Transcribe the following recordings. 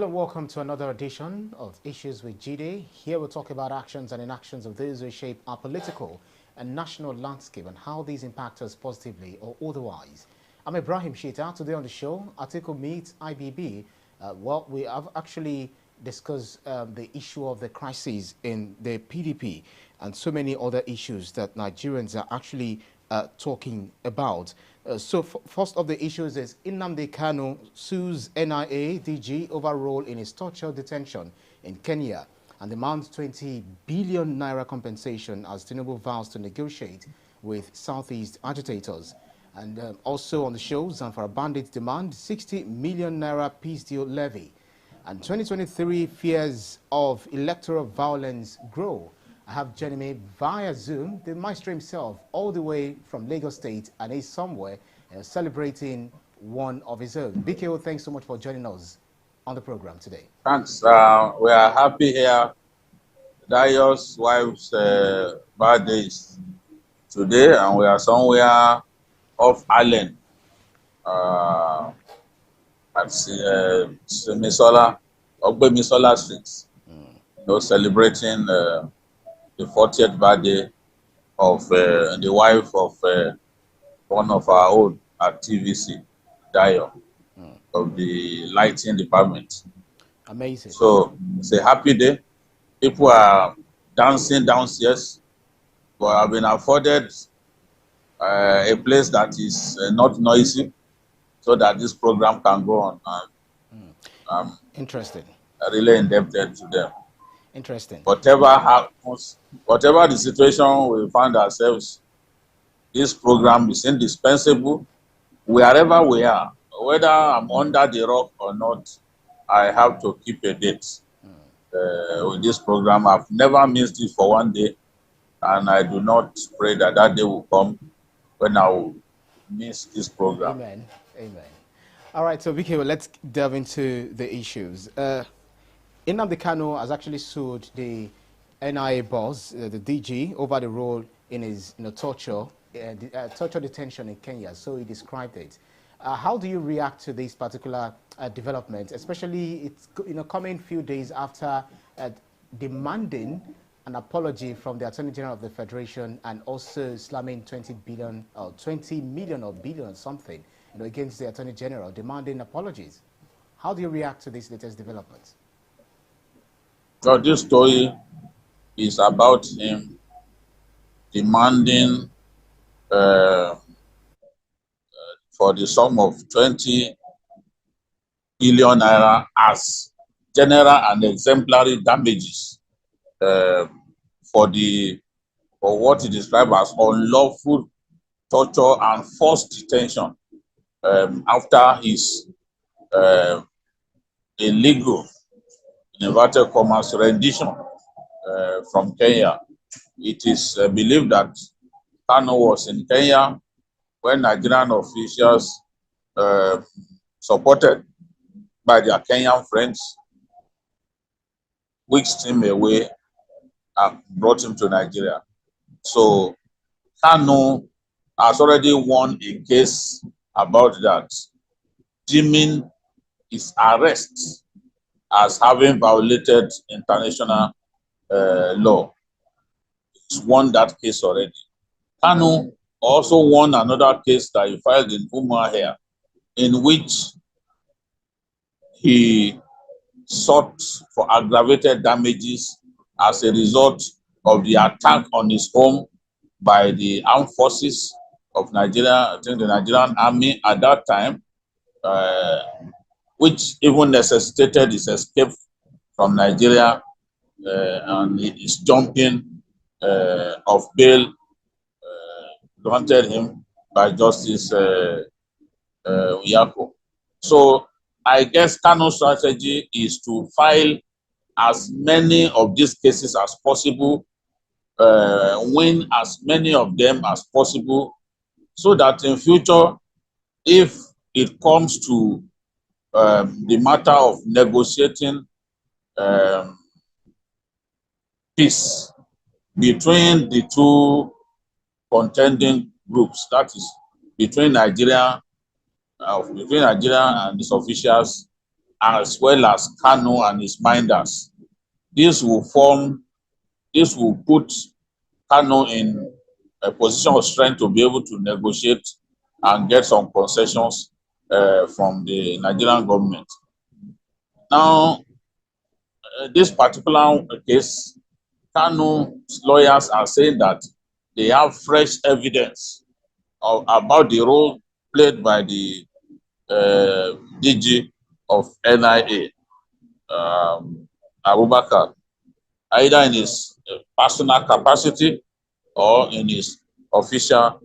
Hello, welcome to another edition of Issues with Jide. Here we'll talk about actions and inactions of those who shape our political and national landscape and how these impact us positively or otherwise. I'm Ibrahim Shita. Today on the show, Atiku meets IBB. Well, we have actually discussed the issue of the crisis in the PDP and so many other issues that Nigerians are actually talking about. First of the issues is Nnamdi Kanu sues NIA DG over role in his torture detention in Kenya and demands 20 billion naira compensation as Tinubu vows to negotiate with Southeast agitators. And also on the show, Zamfara Bandits demand 60 million naira peace deal levy. And 2023 fears of electoral violence grow. I have joining me via Zoom, the maestro himself, all the way from Lagos State, and he's somewhere celebrating one of his own. BKO, thanks so much for joining us on the program today. Thanks. We are happy here. Darius' wife's birthday is today, and we are somewhere off island at Misola, Misola Street, celebrating the 40th birthday of the wife of one of our own at TVC, Dio, of the lighting department. Amazing. So it's a happy day. People are dancing downstairs, but I've been afforded a place that is not noisy so that this program can go on. Interesting. Really indebted to them. Interesting. Whatever happens, whatever the situation we find ourselves, this program is indispensable wherever we are. Whether I'm under the rock or not, I have to keep a date with this program. I've never missed it for one day, and I do not pray that that day will come when I will miss this program. Amen. Amen. All right, so Vicky, let's delve into the issues. Nnamdi Kanu has actually sued the NIA boss, the DG, over the role in his torture detention in Kenya. So he described it. How do you react to this particular development, especially it's coming few days after demanding an apology from the Attorney General of the Federation and also slamming 20 million or billion or something against the Attorney General, demanding apologies? How do you react to this latest development? So this story is about him demanding for the sum of 20 billion naira as general and exemplary damages for what he described as unlawful torture and forced detention after his illegal, in inverted commas, rendition from Kenya. It is believed that Kanu was in Kenya when Nigerian officials, supported by their Kenyan friends, whisked him away and brought him to Nigeria. So Kanu has already won a case about that, deeming his arrest as having violated international law. He's won that case already. Kanu also won another case that he filed in Umuahia, in which he sought for aggravated damages as a result of the attack on his home by the armed forces of Nigeria, I think the Nigerian army at that time, which even necessitated his escape from Nigeria and his jumping of bail granted him by Justice Uyako. So I guess Kanu's strategy is to file as many of these cases as possible, win as many of them as possible, so that in future, if it comes to the matter of negotiating peace between the two contending groups, that is between Nigeria and its officials as well as Kanu and his minders. This will put Kanu in a position of strength to be able to negotiate and get some concessions from the Nigerian government. Now, this particular case, Kanu's lawyers are saying that they have fresh evidence about the role played by the DG of NIA, Abubakar, either in his personal capacity or in his official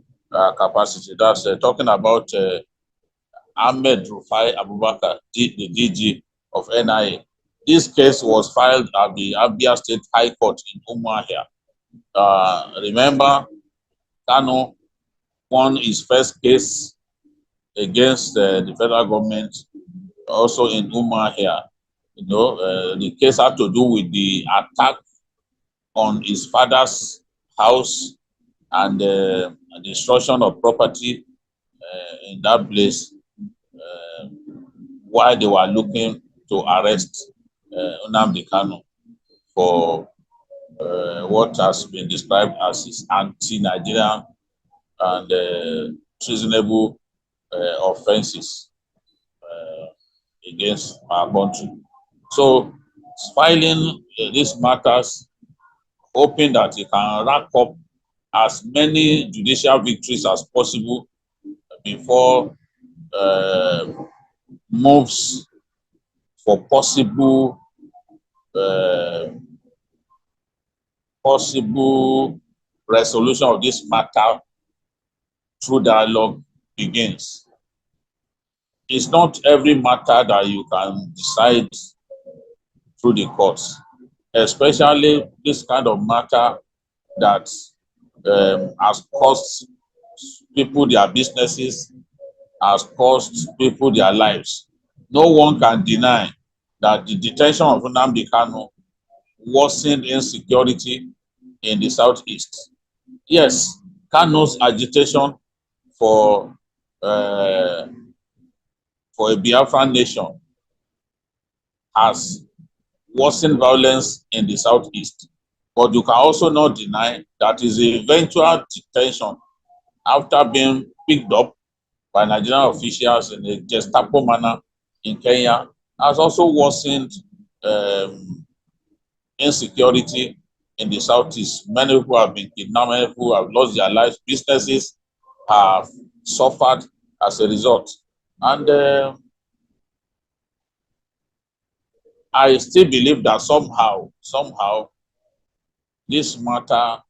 capacity. That's talking about Ahmed Rufai Abubakar, the DG of NIA. This case was filed at the Abia State High Court in Umuahia. Remember, Kanu won his first case against the federal government, also in Umuahia. The case had to do with the attack on his father's house and destruction of property in that place while they were looking to arrest Nnamdi Kanu for what has been described as his anti-Nigerian and treasonable offenses against our country. So, filing these matters, hoping that he can rack up as many judicial victories as possible before moves for possible resolution of this matter through dialogue begins. It's not every matter that you can decide through the courts, especially this kind of matter that has cost people their businesses, has cost people their lives. No one can deny that the detention of Nnamdi Kanu worsened insecurity in the southeast. Yes, Kanu's agitation for a Biafran nation has worsened violence in the southeast. But you can also not deny that his eventual detention after being picked up by Nigerian officials in a Gestapo manner in Kenya has also worsened insecurity in the southeast. Many people have been kidnapped, many people have lost their lives, businesses have suffered as a result. And I still believe that somehow, this matter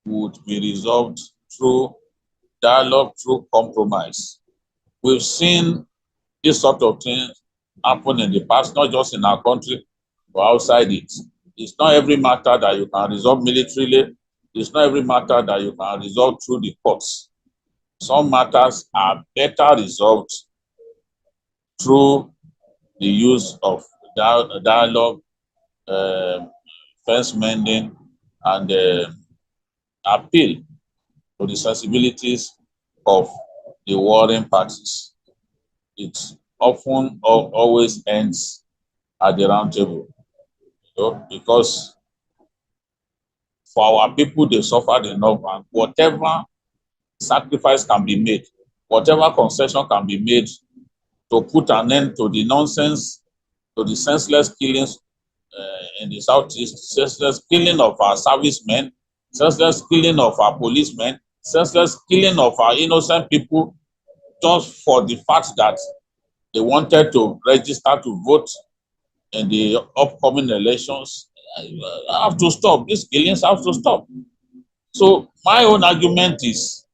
would be resolved through dialogue, through compromise. We've seen this sort of thing happen in the past, not just in our country, but outside it. It's not every matter that you can resolve militarily. It's not every matter that you can resolve through the courts. Some matters are better resolved through the use of dialogue, fence mending, and appeal to the sensibilities of the warring parties. It often always ends at the round table, because for our people, they suffered enough, and whatever sacrifice can be made, whatever concession can be made to put an end to the nonsense, to the senseless killings in the southeast, senseless killing of our servicemen, senseless killing of our policemen, senseless killing of our innocent people, just for the fact that they wanted to register to vote in the upcoming elections. Have to stop. These killings have to stop. So my own argument is,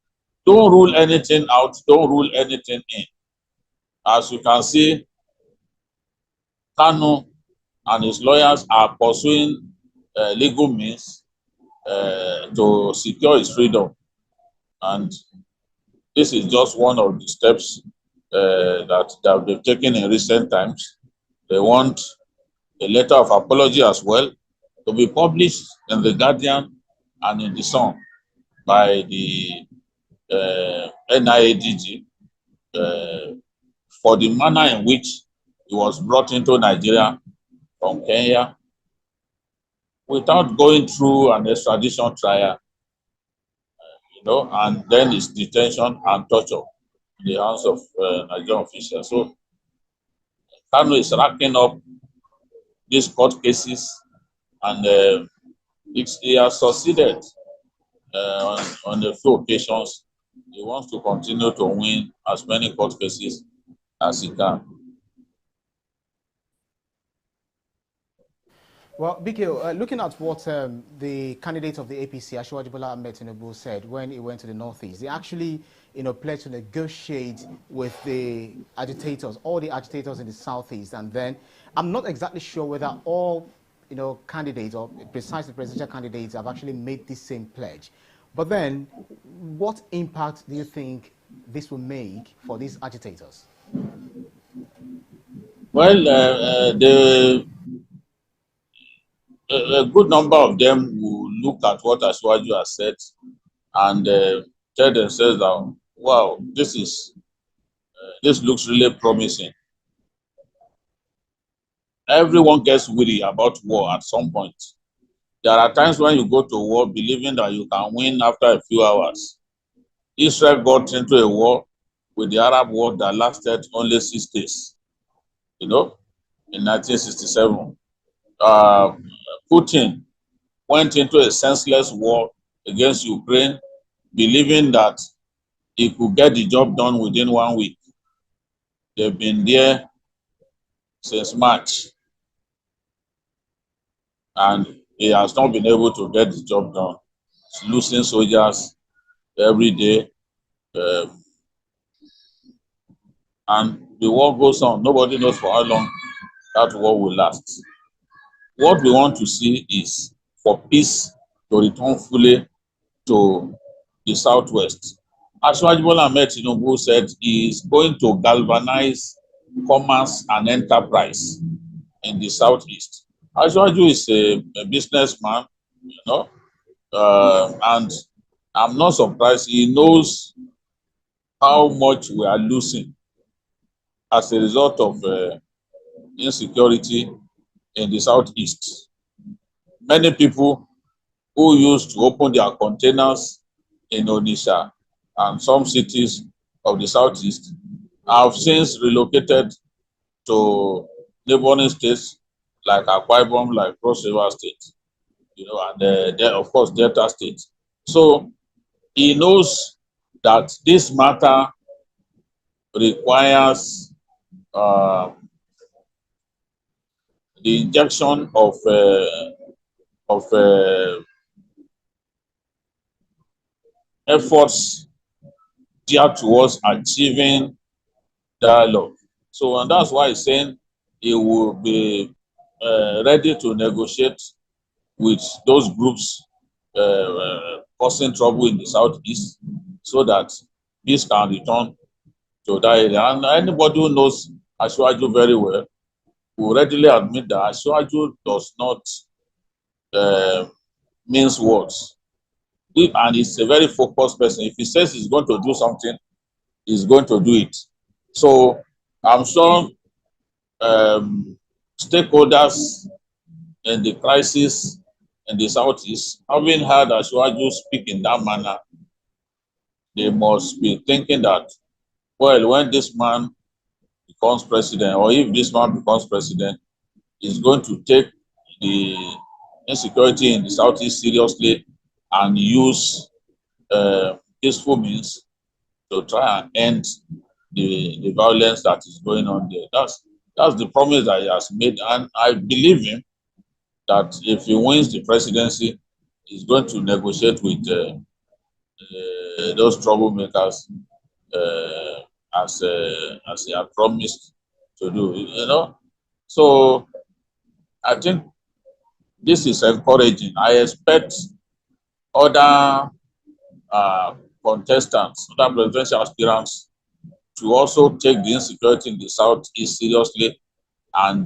don't rule anything out, don't rule anything in. As you can see, Kanu and his lawyers are pursuing legal means to secure his freedom. And this is just one of the steps that they've taken in recent times. They want a letter of apology as well to be published in the Guardian and in the Sun by the NIADG for the manner in which He was brought into Nigeria from Kenya without going through an extradition trial, and then his detention and torture in the hands of Nigerian officials. So Kanu is racking up these court cases, and he has succeeded on a few occasions. He wants to continue to win as many court cases as he can. Well, BK, looking at what the candidate of the APC, Asiwaju Bola Ahmed Tinubu, said when he went to the Northeast, he actually, pledged to negotiate with the agitators, all the agitators in the Southeast, and then I'm not exactly sure whether all, candidates or precisely presidential candidates have actually made this same pledge. But then, what impact do you think this will make for these agitators? Well, a good number of them will look at what Asiwaju has said and tell themselves that, wow, this looks really promising. Everyone gets weary about war at some point. There are times when you go to war believing that you can win after a few hours. Israel got into a war with the Arab world that lasted only 6 days, in 1967. Putin went into a senseless war against Ukraine, believing that he could get the job done within 1 week. They've been there since March, and he has not been able to get the job done. He's losing soldiers every day, and the war goes on. Nobody knows for how long that war will last. What we want to see is for peace to return fully to the Southwest. Asiwaju Bola Ahmed Tinubu said he is going to galvanize commerce and enterprise in the Southeast. Asiwaju is a businessman, and I'm not surprised. He knows how much we are losing as a result of insecurity in the Southeast. Many people who used to open their containers in Odisha and some cities of the Southeast have since relocated to neighboring states like Akwa Ibom, like Cross River State, and of course Delta State. So he knows that this matter requires the injection of efforts geared towards achieving dialogue. So, and that's why he's saying he will be ready to negotiate with those groups causing trouble in the Southeast so that peace can return to that area. And anybody who knows Asiwaju very well will readily admit that Asiwaju does not mince words. And he's a very focused person. If he says he's going to do something, he's going to do it. So I'm sure stakeholders in the crisis in the Southeast, having heard Asiwaju speak in that manner, they must be thinking that, well, when this man becomes president, or if this man becomes president, he's going to take the insecurity in the Southeast seriously and use peaceful means to try and end the violence that is going on there. That's the promise that he has made, and I believe him that if he wins the presidency, he's going to negotiate with those troublemakers as he had promised to do. So I think this is encouraging. I expect other contestants, other presidential aspirants, to also take the insecurity in the Southeast seriously and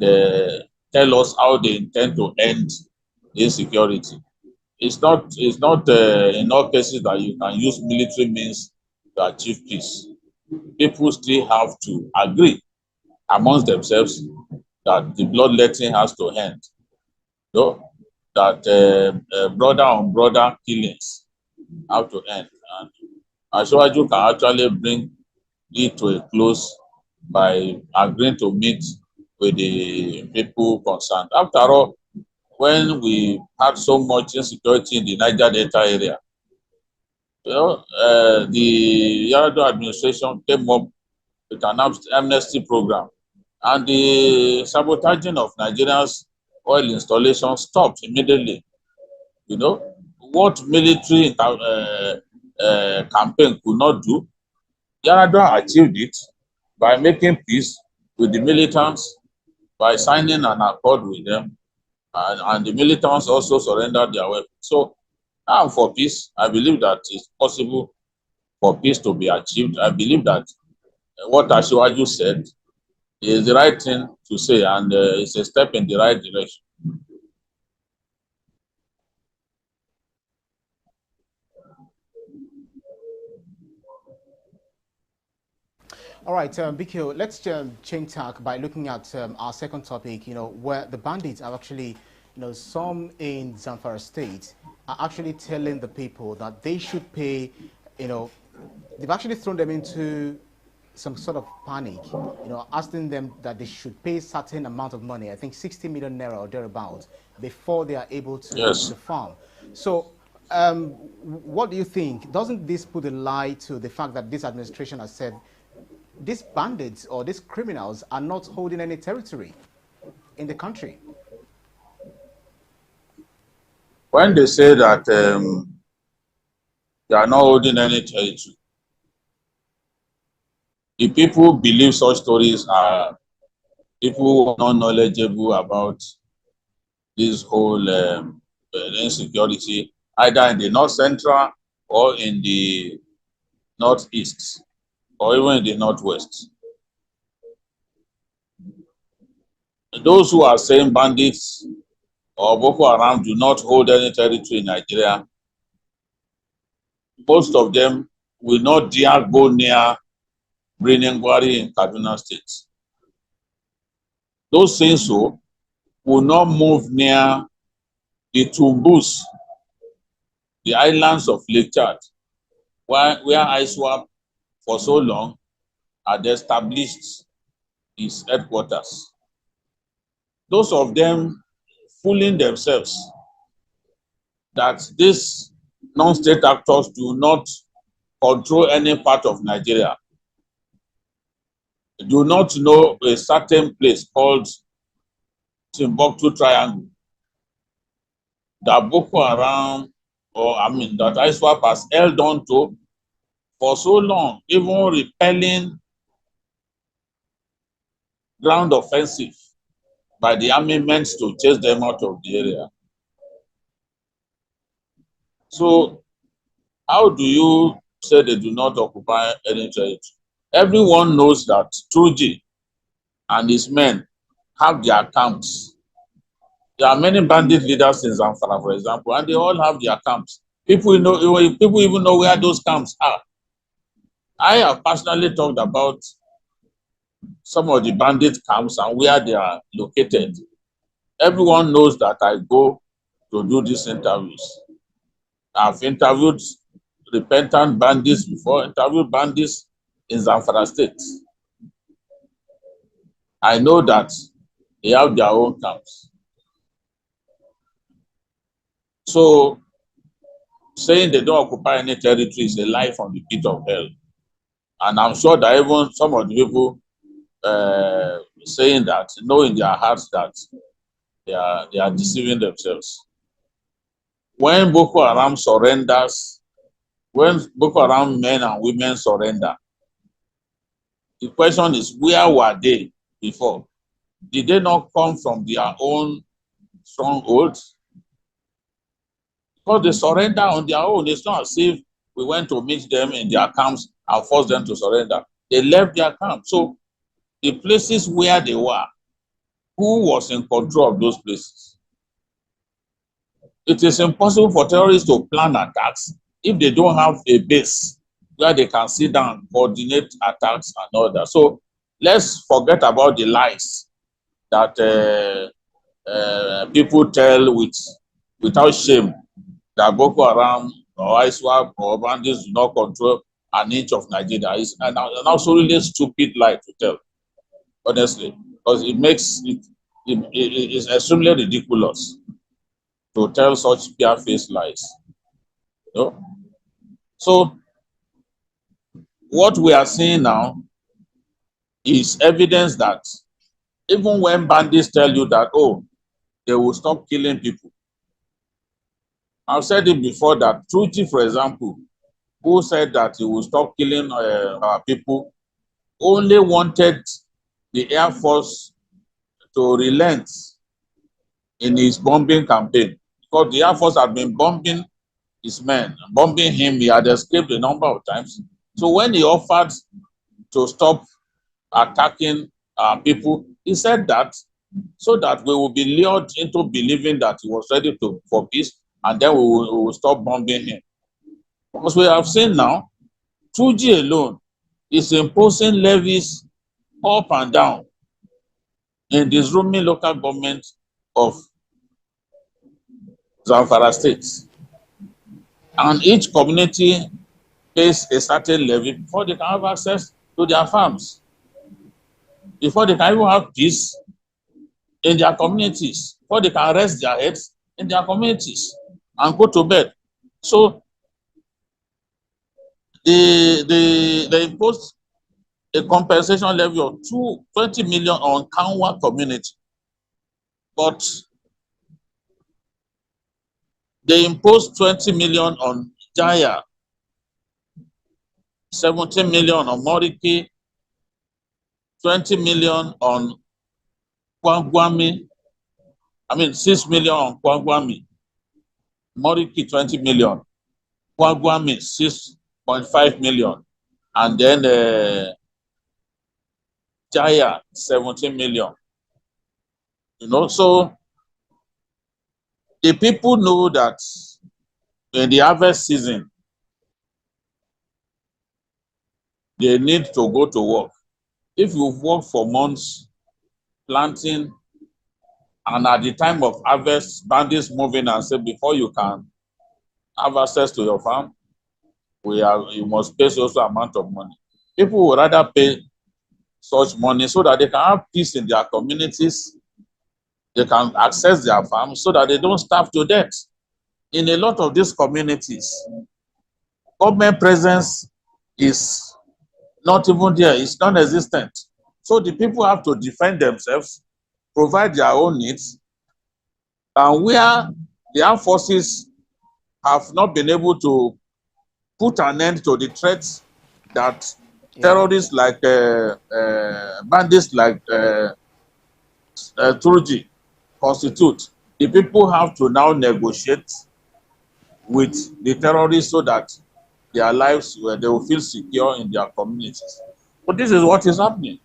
tell us how they intend to end the insecurity. It's not in all cases that you can use military means to achieve peace. People still have to agree amongst themselves that the bloodletting has to end. So that brother on brother killings have to end. And Asiwaju can actually bring it to a close by agreeing to meet with the people concerned. After all, when we had so much insecurity in the Niger Delta area, the Yar'Adua administration came up with an amnesty program, and the sabotaging of Nigeria's oil installation stopped immediately. What military campaign could not do, Yar'Adua achieved it by making peace with the militants, by signing an accord with them, and the militants also surrendered their weapons. So now for peace, I believe that it's possible for peace to be achieved. I believe that what Asiwaju said is the right thing to say, and it's a step in the right direction. All right, Bikio, let's change tack by looking at our second topic, where the bandits are actually, some in Zamfara state are actually telling the people that they should pay, they've actually thrown them into some sort of panic, asking them that they should pay a certain amount of money, I think 60 million naira or thereabouts, before they are able to farm. So what do you think? Doesn't this put a lie to the fact that this administration has said these bandits or these criminals are not holding any territory in the country? When they say that they are not holding any territory, the people believe such stories are people who are not knowledgeable about this whole insecurity, either in the north central or in the northeast, or even in the northwest. Those who are saying bandits or Boko Haram do not hold any territory in Nigeria, most of them will not dare go near Buhari in Kaduna State. Those saying so will not move near the Tumbus, the islands of Lake Chad, where ISWAP for so long had established its headquarters. Those of them fooling themselves that these non-state actors do not control any part of Nigeria, do not know a certain place called Timbuktu Triangle that Boko Haram, that ISWAP has held on to for so long, even repelling ground offensive by the armaments to chase them out of the area. So how do you say they do not occupy any territory? Everyone knows that Tuji and his men have their camps. There are many bandit leaders in Zamfara, for example, and they all have their camps. People even know where those camps are. I have personally talked about some of the bandit camps and where they are located. Everyone knows that I go to do these interviews. I've interviewed repentant bandits before, interviewed bandits in Zamfara State. I know that they have their own camps. So saying they don't occupy any territory is a lie from the pit of hell. And I'm sure that even some of the people saying that know in their hearts that they are deceiving themselves. When Boko Haram surrenders, when Boko Haram men and women surrender, the question is, where were they before? Did they not come from their own strongholds? Because they surrender on their own. It's not as if we went to meet them in their camps and forced them to surrender. They left their camp. So the places where they were, who was in control of those places? It is impossible for terrorists to plan attacks if they don't have a base where they can sit down, coordinate attacks and all that. So let's forget about the lies that people tell without shame, that Boko Haram or ISWAP or bandits do not control an inch of Nigeria. It's an absolutely stupid lie to tell, honestly, because it's extremely ridiculous to tell such bare-faced lies. You know? So what we are seeing now is evidence that even when bandits tell you that, oh, they will stop killing people. I've said it before that Truji, for example, who said that he will stop killing our people, only wanted the Air Force to relent in his bombing campaign. Because the Air Force had been bombing his men, bombing him. He had escaped a number of times. So when he offered to stop attacking our people, he said that so that we will be lured into believing that he was ready for peace, and then we will stop bombing him. Because we have seen now, Truji alone is imposing levies up and down in this roaming local government of Zamfara State. And each community pays a certain levy before they can have access to their farms, before they can even have peace in their communities, before they can rest their heads in their communities and go to bed. So they imposed a compensation levy of 20 million on Kanwa community, but they imposed 20 million on Jaya, 17 million on Moriki, 20 million on Kwangwami, 6 million on Kwangwami, Moriki 20 million, Kwangwami 6.5 million, and then Jaya 17 million. You know, so the people know that in the harvest season, they need to go to work. If you've worked for months planting, and at the time of harvest, bandits move in and say, before you can have access to your farm, you must pay also amount of money. People would rather pay such money so that they can have peace in their communities, they can access their farms so that they don't starve to death. In a lot of these communities, government presence is not even there, it's non-existent. So the people have to defend themselves, provide their own needs, and where the armed forces have not been able to put an end to the threats that terrorists like bandits like Turji constitute, the people have to now negotiate with the terrorists so that their lives, they will feel secure in their communities. But this is what is happening.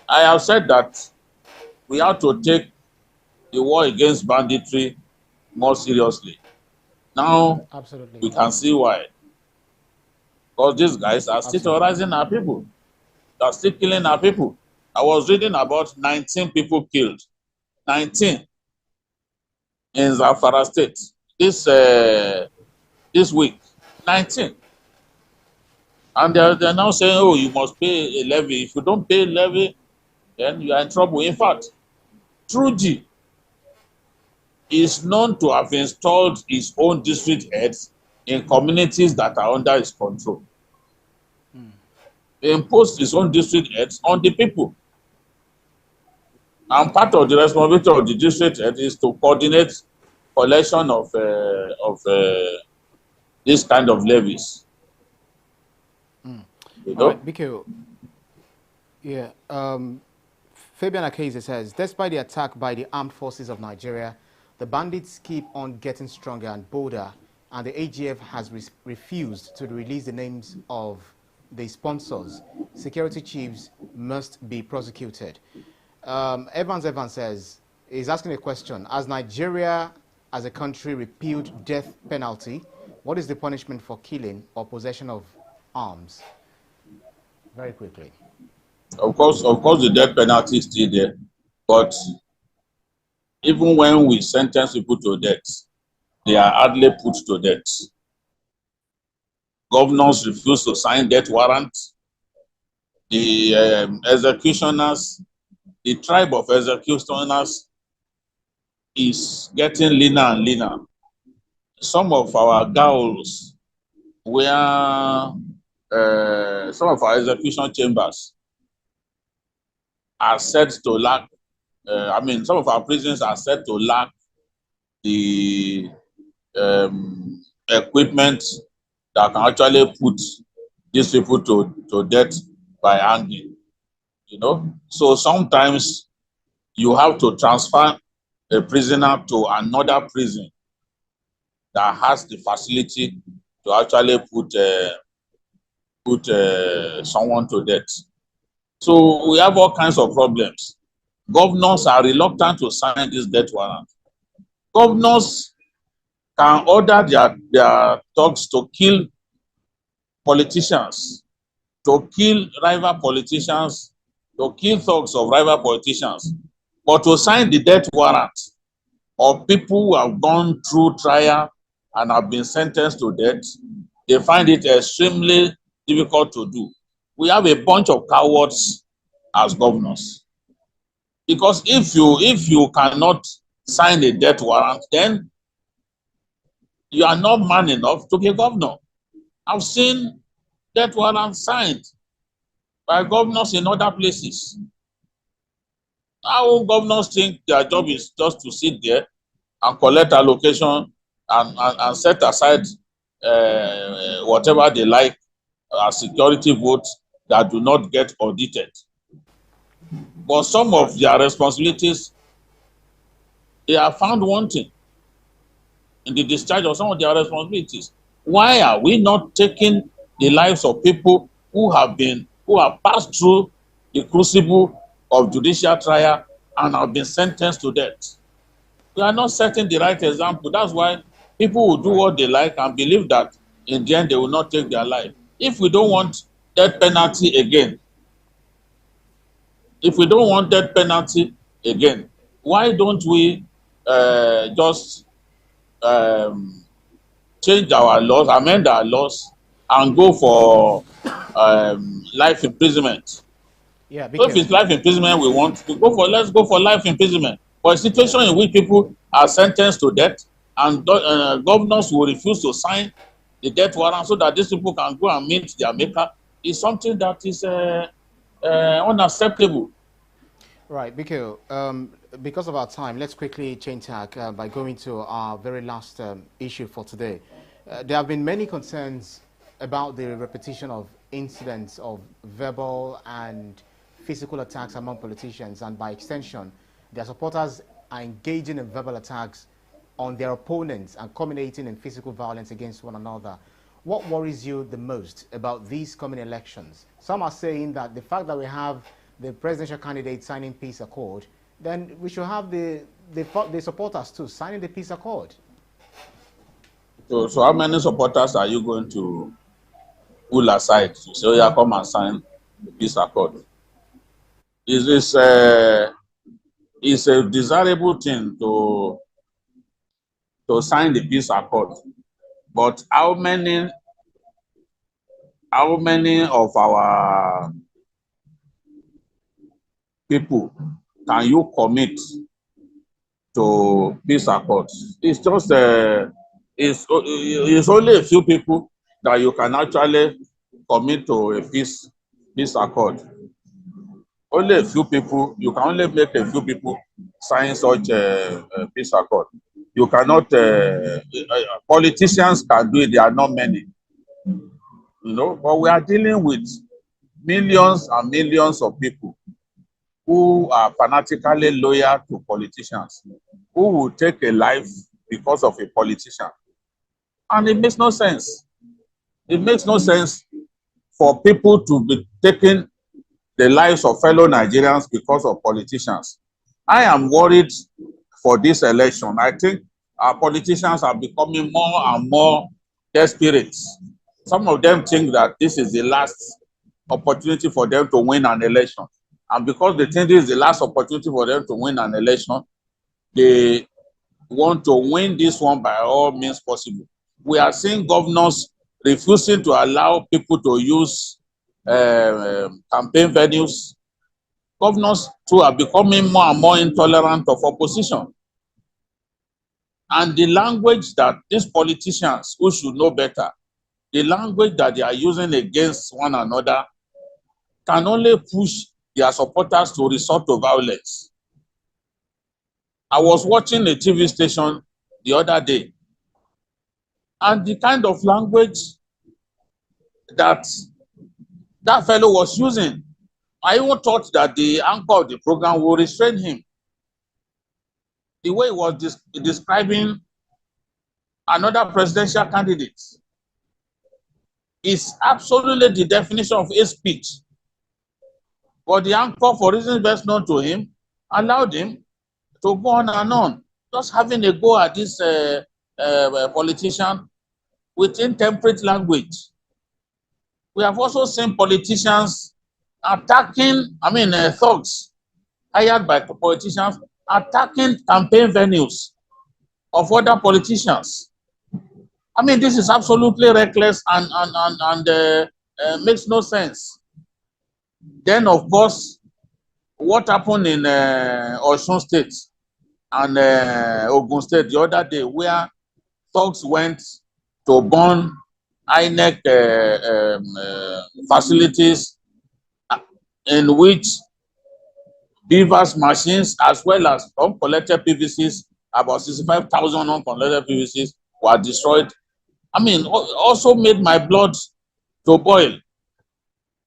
I have said that we have to take the war against banditry more seriously. Now, Absolutely. we can see why. Because these guys are still terrorizing our people. They are still killing our people. I was reading about 19 people killed. 19 in Zamfara State this week. 19. And they're now saying, oh, you must pay a levy. If you don't pay a levy, then you are in trouble. In fact, Truji is known to have installed his own district heads in communities that are under his control. He imposed his own district heads on the people. And part of the responsibility of the district head is to coordinate collection of this kind of levies. You know? All right, Biko. Yeah. Fabian Akeze says, despite the attack by the armed forces of Nigeria, the bandits keep on getting stronger and bolder, and the AGF has refused to release the names of the sponsors. Security chiefs must be prosecuted. Evans says, he's asking a question. As Nigeria as a country repealed death penalty, what is the punishment for killing or possession of arms? Very quickly. Of course, the death penalty is still there, but even when we sentence people to death, they are hardly put to death. Governors refuse to sign death warrants. The executioners, the tribe of executioners is getting leaner and leaner. Some of our gaols, where some of our execution chambers are said to lack, some of our prisons are said to lack the equipment that can actually put these people to death by hanging, So sometimes you have to transfer a prisoner to another prison that has the facility to actually put someone to death. So we have all kinds of problems. Governors are reluctant to sign this death warrant. Governors can order their thugs to kill politicians, to kill rival politicians, to kill thugs of rival politicians. But to sign the death warrant of people who have gone through trial and have been sentenced to death, they find it extremely difficult to do. We have a bunch of cowards as governors. Because if you cannot sign a death warrant, then you are not man enough to be a governor. I've seen death warrants signed by governors in other places. How governors think their job is just to sit there and collect allocation and set aside whatever they like as security votes that do not get audited. But some of their responsibilities, they are found wanting in the discharge of some of their responsibilities. Why are we not taking the lives of people who have passed through the crucible of judicial trial and have been sentenced to death? We are not setting the right example. That's why people will do what they like and believe that in the end they will not take their life. If we don't want death penalty again, why don't we just change our laws, amend our laws, and go for life imprisonment? Yeah, So if it's life imprisonment we want to go for, let's go for life imprisonment. But a situation in which people are sentenced to death and governors will refuse to sign the death warrant so that these people can go and meet their maker is something that is unacceptable. Right, because of our time, let's quickly change tack by going to our very last issue for today. There have been many concerns about the repetition of incidents of verbal and physical attacks among politicians, and by extension, their supporters are engaging in verbal attacks on their opponents and culminating in physical violence against one another. What worries you the most about these coming elections? Some are saying that the fact that we have the presidential candidate signing peace accord, then we should have the supporters too signing the peace accord. So how many supporters are you going to pull aside to say, oh yeah, come and sign the peace accord? Is a desirable thing to sign the peace accord, but how many of our people can you commit to peace accords? It's just it's only a few people that you can actually commit to a peace accord. Only a few people, you can only make a few people sign such a peace accord. You cannot, politicians can do it, there are not many, but we are dealing with millions and millions of people who are fanatically loyal to politicians, who will take a life because of a politician. And it makes no sense. It makes no sense for people to be taking the lives of fellow Nigerians because of politicians. I am worried for this election. I think our politicians are becoming more and more desperate. Some of them think that this is the last opportunity for them to win an election. And because they think this is the last opportunity for them to win an election, they want to win this one by all means possible. We are seeing governors refusing to allow people to use campaign venues. Governors too are becoming more and more intolerant of opposition. And the language that these politicians who should know better, the language that they are using against one another can only push their supporters to resort to violence. I was watching a TV station the other day, and the kind of language that that fellow was using, I even thought that the anchor of the program would restrain him. The way he was describing another presidential candidate is absolutely the definition of hate speech. But the anchor, for reasons best known to him, allowed him to go on and on, just having a go at this politician with intemperate language. We have also seen politicians attacking, thugs hired by politicians, attacking campaign venues of other politicians. This is absolutely reckless and makes no sense. Then, of course, what happened in Osun State and Ogun State the other day, where thugs went to burn INEC facilities in which beavers machines as well as uncollected PVCs, about 65,000 uncollected PVCs were destroyed. Also made my blood to boil.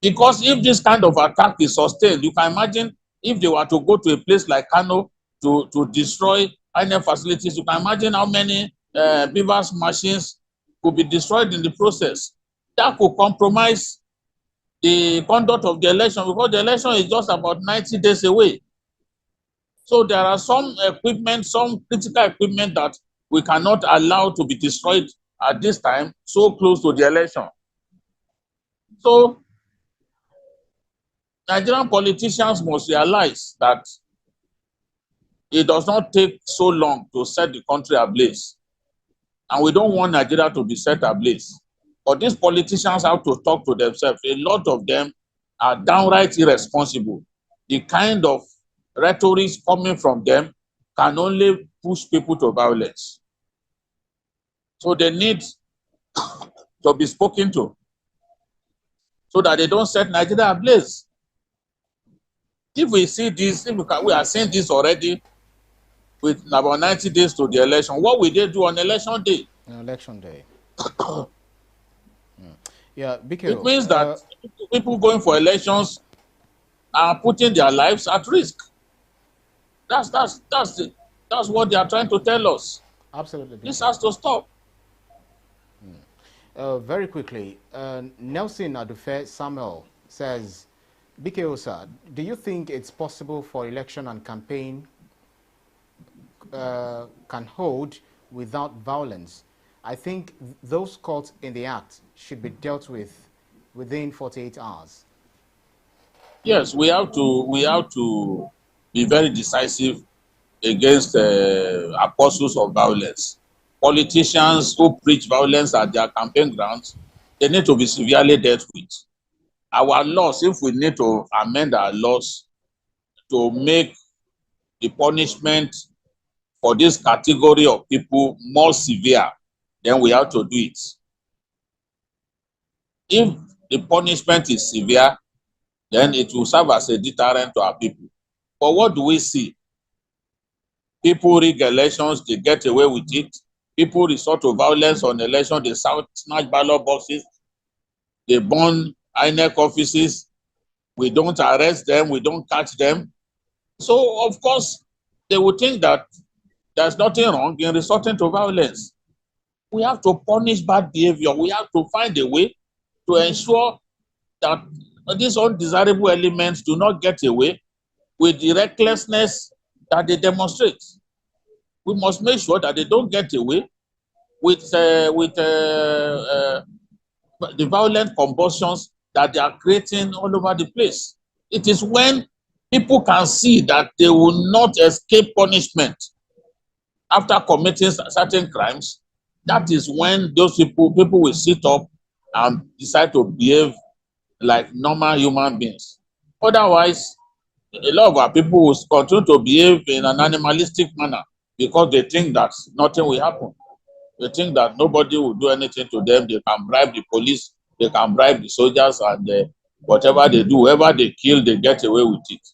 Because if this kind of attack is sustained, you can imagine if they were to go to a place like Kano to destroy INEC facilities, you can imagine how many beavers machines could be destroyed in the process. That could compromise the conduct of the election, because the election is just about 90 days away. So there are some equipment, some critical equipment that we cannot allow to be destroyed at this time, so close to the election. So Nigerian politicians must realize that it does not take so long to set the country ablaze. And we don't want Nigeria to be set ablaze. But these politicians have to talk to themselves. A lot of them are downright irresponsible. The kind of rhetoric coming from them can only push people to violence. So they need to be spoken to so that they don't set Nigeria ablaze. If we see this, we are seeing this already with about 90 days to the election. What will they do on election day? On election day. Yeah, because it means that people going for elections are putting their lives at risk. That's what they are trying to tell us. Absolutely. This has to stop. Very quickly, Nelson Adufe Samuel says, BKO sir, do you think it's possible for election and campaign can hold without violence? I think those caught in the act should be dealt with within 48 hours. Yes, we have to be very decisive against apostles of violence. Politicians who preach violence at their campaign grounds, they need to be severely dealt with. Our laws, if we need to amend our laws to make the punishment for this category of people more severe, then we have to do it. If the punishment is severe, then it will serve as a deterrent to our people. But what do we see? People rig elections, they get away with it. People resort to violence on election, they snatch ballot boxes, they burn INEC offices. We don't arrest them, we don't catch them. So, of course, they would think that there's nothing wrong in resorting to violence. We have to punish bad behavior. We have to find a way to ensure that these undesirable elements do not get away with the recklessness that they demonstrate. We must make sure that they don't get away with the violent combustions that they are creating all over the place. It is when people can see that they will not escape punishment after committing certain crimes. That is when those people will sit up and decide to behave like normal human beings. Otherwise, a lot of our people will continue to behave in an animalistic manner because they think that nothing will happen. They think that nobody will do anything to them. They can bribe the police, they can bribe the soldiers, and whatever they do, whoever they kill, they get away with it.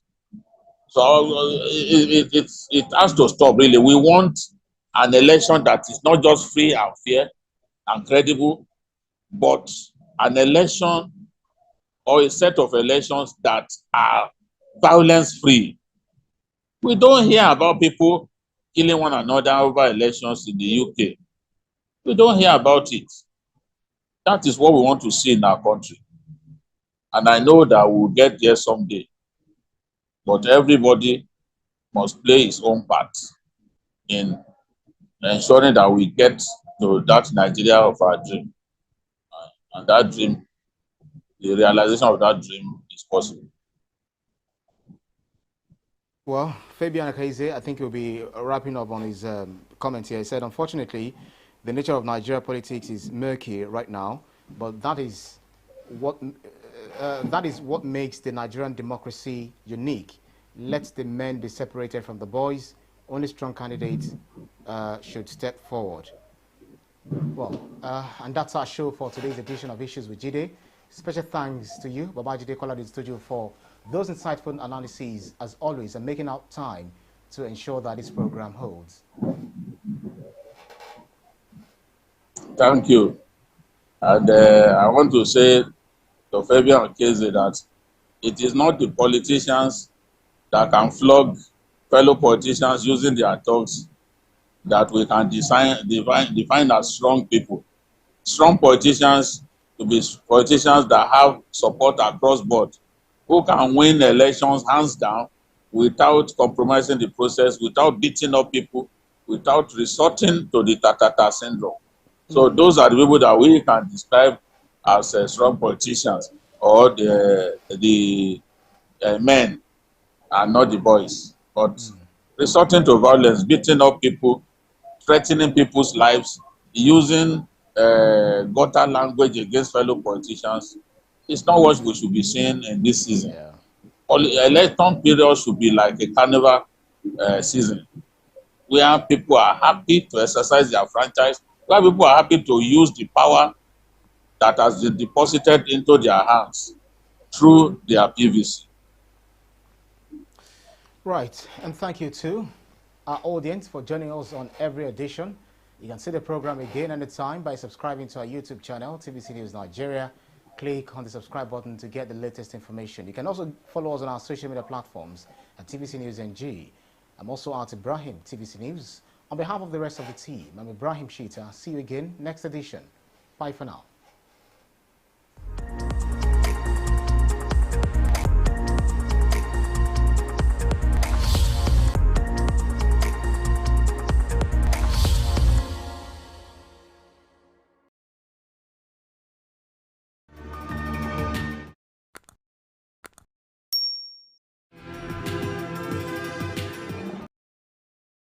So it has to stop, really. We want an election that is not just free and fair and credible, but an election or a set of elections that are violence-free. We don't hear about people killing one another over elections in the UK. We don't hear about it. That is what we want to see in our country. And I know that we'll get there someday. But everybody must play his own part in ensuring that we get to that Nigeria of our dream. And that dream, the realization of that dream is possible. Well, Fabian Akaize, I think he'll be wrapping up on his comments here. He said, unfortunately, the nature of Nigeria politics is murky right now, but that is what makes the Nigerian democracy unique. Let the men be separated from the boys. Only strong candidates should step forward. Well, and that's our show for today's edition of Issues with Jide. Special thanks to you, Babajide Kolade-Otitoju, for those insightful analyses, as always, and making out time to ensure that this program holds. Thank you. And I want to say to Fabian Akaize that it is not the politicians that can flog fellow politicians using their talks that we can define as strong people. Strong politicians to be politicians that have support across board, who can win elections hands down without compromising the process, without beating up people, without resorting to the ta-ta-ta syndrome. So those are the people that we can describe as strong politicians, or the men and not the boys. But resorting to violence, beating up people, threatening people's lives, using gutter language against fellow politicians, it's not what we should be seeing in this season. Yeah. Election period should be like a carnival season, where people are happy to exercise their franchise, where people are happy to use the power that has been deposited into their hands through their PVC. Right, and thank you to our audience for joining us on every edition. You can see the program again anytime by subscribing to our YouTube channel, TVC News Nigeria. Click on the subscribe button to get the latest information. You can also follow us on our social media platforms at TVC News NG. I'm also at Ibrahim, TVC News. On behalf of the rest of the team, I'm Ibrahim Shita. See you again next edition. Bye for now.